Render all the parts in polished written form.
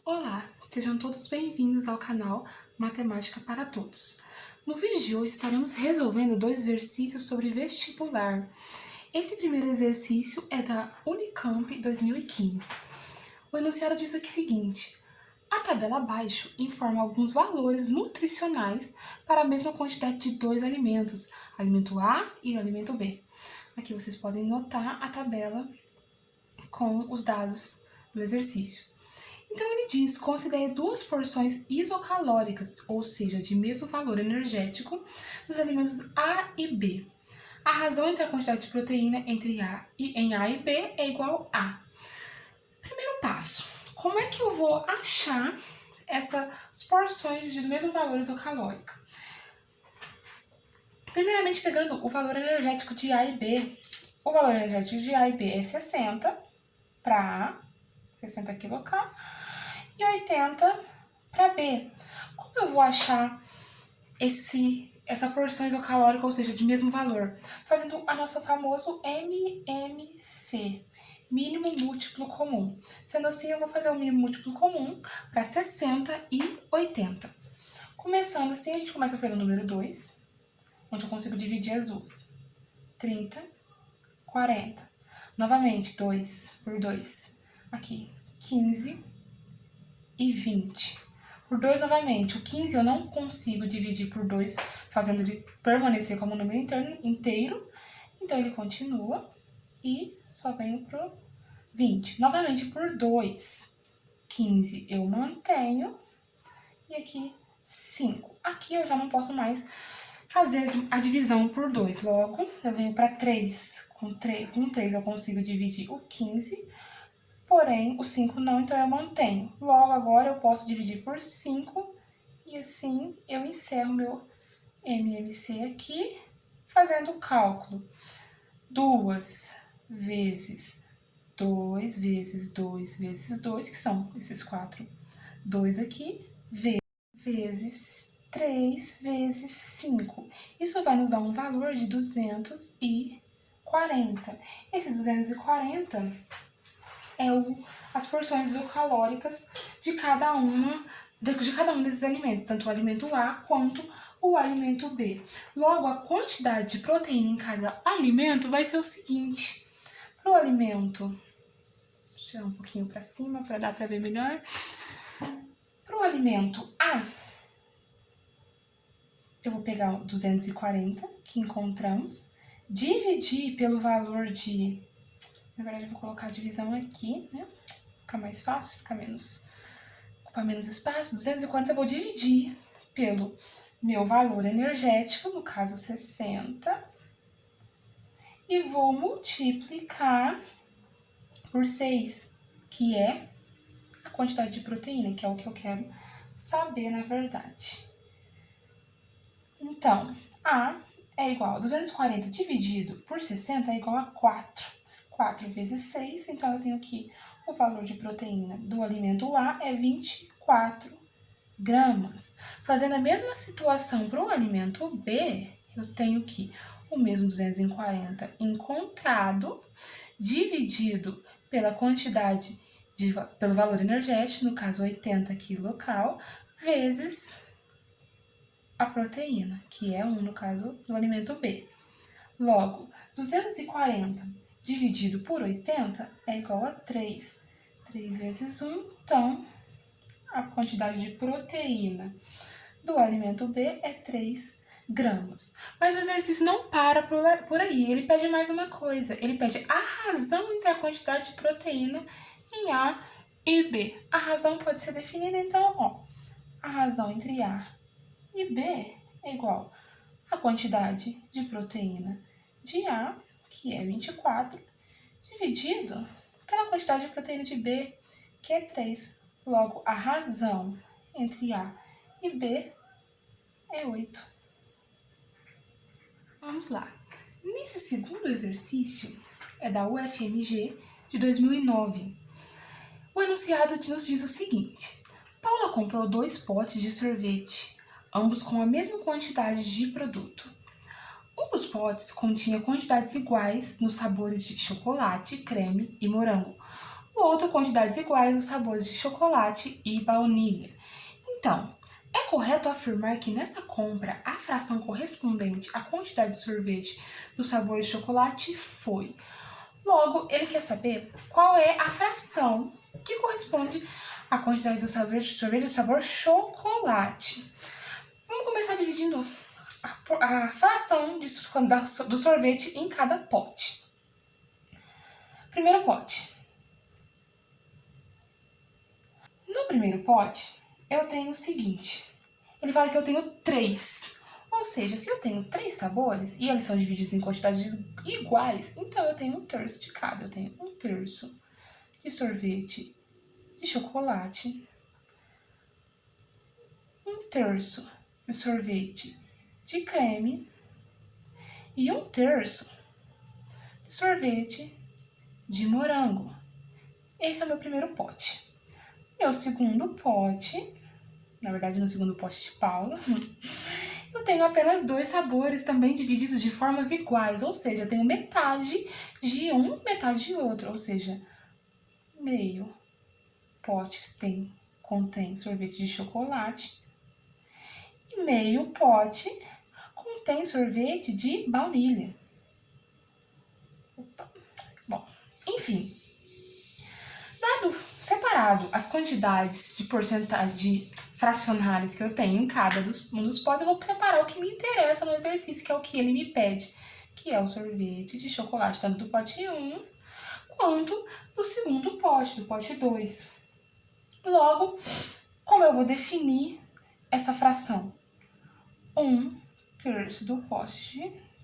Olá, sejam todos bem-vindos ao canal Matemática para Todos. No vídeo de hoje estaremos resolvendo 2 exercícios sobre vestibular. Esse primeiro exercício é da Unicamp 2015. O enunciado diz o seguinte: a tabela abaixo informa alguns valores nutricionais para a mesma quantidade de 2 alimentos, alimento A e alimento B. Aqui vocês podem notar a tabela com os dados do exercício. Então ele diz, considere 2 porções isocalóricas, ou seja, de mesmo valor energético, dos alimentos A e B. A razão entre a quantidade de proteína em A e B é igual a. Primeiro passo, como é que eu vou achar essas porções de mesmo valor isocalórico? Primeiramente, pegando o valor energético de A e B. O valor energético de A e B é 60 para A, 60 kcal, e 80 para B. Como eu vou achar essa porção isocalórica, ou seja, de mesmo valor? Fazendo o nosso famoso MMC, mínimo múltiplo comum. Sendo assim, eu vou fazer o mínimo múltiplo comum para 60 e 80. Começando assim, a gente começa pelo número 2, onde eu consigo dividir as duas. 30, 40. Novamente, 2 por 2. Aqui, 15 e 20. Por 2 novamente. O 15 eu não consigo dividir por 2, fazendo ele permanecer como número inteiro. Então, ele continua e só venho pro 20. Novamente, por 2. 15 eu mantenho. E aqui, 5. Aqui eu já não posso mais fazer a divisão por 2. Logo, eu venho para 3. Com 3 eu consigo dividir o 15. Porém, o 5 não, então eu mantenho. Logo, agora eu posso dividir por 5 e assim eu encerro meu MMC aqui, fazendo o cálculo. 2 vezes 2 vezes 2 vezes 2, que são esses 4. 2 aqui, vezes 3 vezes 5. Isso vai nos dar um valor de 240. Esse 240 é as porções isocalóricas de cada um desses alimentos, tanto o alimento A quanto o alimento B. Logo, a quantidade de proteína em cada alimento vai ser o seguinte: para o alimento, vou tirar um pouquinho para cima para dar para ver melhor. Para o alimento A, eu vou pegar o 240 que encontramos, dividir pelo valor de... Na verdade, eu vou colocar a divisão aqui, né? Fica mais fácil, ocupa menos espaço. 240 eu vou dividir pelo meu valor energético, no caso 60, e vou multiplicar por 6, que é a quantidade de proteína, que é o que eu quero saber na verdade. Então, A é igual a 240 dividido por 60 é igual a 4. 4 vezes 6, então eu tenho aqui o valor de proteína do alimento A é 24 gramas. Fazendo a mesma situação para o alimento B, eu tenho que o mesmo 240 encontrado, dividido pela quantidade, pelo valor energético, no caso 80 kcal, vezes a proteína, que é 1 no caso do alimento B. Logo, 240 dividido por 80 é igual a 3. 3 vezes 1, então, a quantidade de proteína do alimento B é 3 gramas. Mas o exercício não para por aí, ele pede mais uma coisa. Ele pede a razão entre a quantidade de proteína em A e B. A razão pode ser definida, então, ó, a razão entre A e B é igual à quantidade de proteína de A, que é 24, dividido pela quantidade de proteína de B, que é 3. Logo, a razão entre A e B é 8. Vamos lá. Nesse segundo exercício, é da UFMG, de 2009. O enunciado nos diz o seguinte: Paula comprou 2 potes de sorvete, ambos com a mesma quantidade de produto. Um dos potes continha quantidades iguais nos sabores de chocolate, creme e morango. o outro quantidades iguais dos sabores de chocolate e baunilha. Então, é correto afirmar que nessa compra a fração correspondente à quantidade de sorvete do sabor de chocolate foi. Logo, ele quer saber qual é a fração que corresponde à quantidade do sorvete do sabor chocolate. Vamos começar dividindo a fração do sorvete em cada pote. Primeiro pote. No primeiro pote, eu tenho o seguinte. Ele fala que eu tenho 3. Ou seja, se eu tenho 3 sabores e eles são divididos em quantidades iguais, então eu tenho 1/3 de cada. Eu tenho 1/3 de sorvete de chocolate, 1/3 de sorvete de creme e 1/3 de sorvete de morango. Esse é o meu primeiro pote. Meu segundo pote, na verdade no segundo pote de Paula, eu tenho apenas 2 sabores também divididos de formas iguais, ou seja, eu tenho metade de um, metade de outro, ou seja, meio pote contém sorvete de chocolate e meio pote contém sorvete de baunilha. Bom, enfim, separado as quantidades de porcentagem de fracionárias que eu tenho em cada um dos potes, eu vou separar o que me interessa no exercício, que é o que ele me pede, que é o sorvete de chocolate, tanto do pote 1 quanto do segundo pote, do pote 2. Logo, como eu vou definir essa fração? 1/3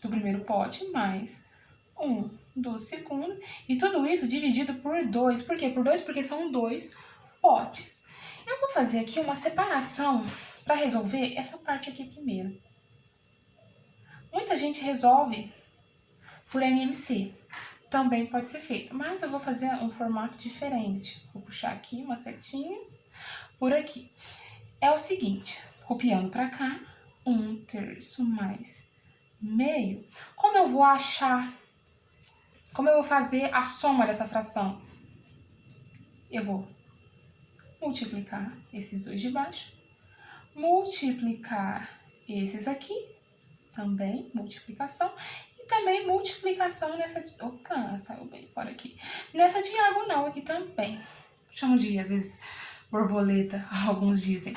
do primeiro pote mais 1 do segundo, e tudo isso dividido por 2. Por quê? Por 2 porque são 2 potes. Eu vou fazer aqui uma separação para resolver essa parte aqui primeiro. Muita gente resolve por MMC. Também pode ser feito, mas eu vou fazer um formato diferente. Vou puxar aqui uma setinha por aqui. É o seguinte, copiando para cá, 1/3 mais meio. Como eu vou fazer a soma dessa fração? Eu vou multiplicar esses dois de baixo, multiplicar esses aqui, também multiplicação, e também multiplicação nessa... Opa, saiu bem fora aqui. Nessa diagonal aqui também. Chamo de, às vezes, borboleta, alguns dizem.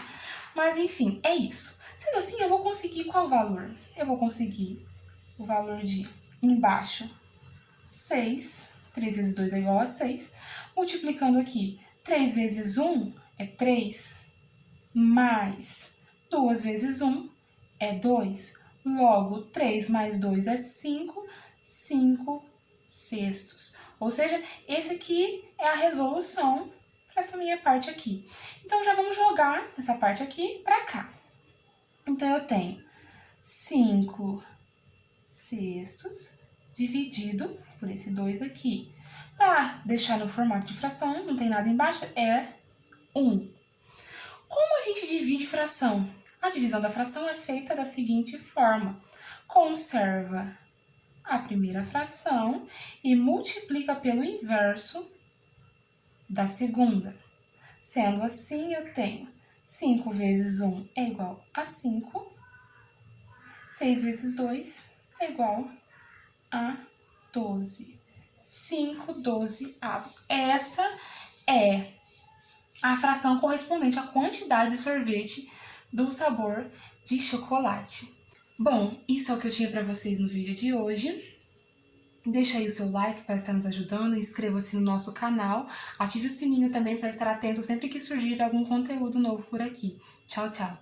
Mas, enfim, é isso. Sendo assim, eu vou conseguir qual valor? Eu vou conseguir o valor de embaixo 6, 3 vezes 2 é igual a 6, multiplicando aqui, 3 vezes 1 é 3, mais 2 vezes 1 é 2, logo 3 mais 2 é 5, 5 sextos. Ou seja, esse aqui é a resolução para essa minha parte aqui. Então, já vamos jogar essa parte aqui para cá. Então, eu tenho 5 sextos dividido por esse 2 aqui. Para deixar no formato de fração, não tem nada embaixo, é 1. Como a gente divide fração? A divisão da fração é feita da seguinte forma. Conserva a primeira fração e multiplica pelo inverso da segunda. Sendo assim, eu tenho 5 vezes 1 é igual a 5, 6 vezes 2 é igual a 12. 5/12. Essa é a fração correspondente à quantidade de sorvete do sabor de chocolate. Bom, isso é o que eu tinha para vocês no vídeo de hoje. Deixa aí o seu like para estar nos ajudando, inscreva-se no nosso canal, ative o sininho também para estar atento sempre que surgir algum conteúdo novo por aqui. Tchau, tchau!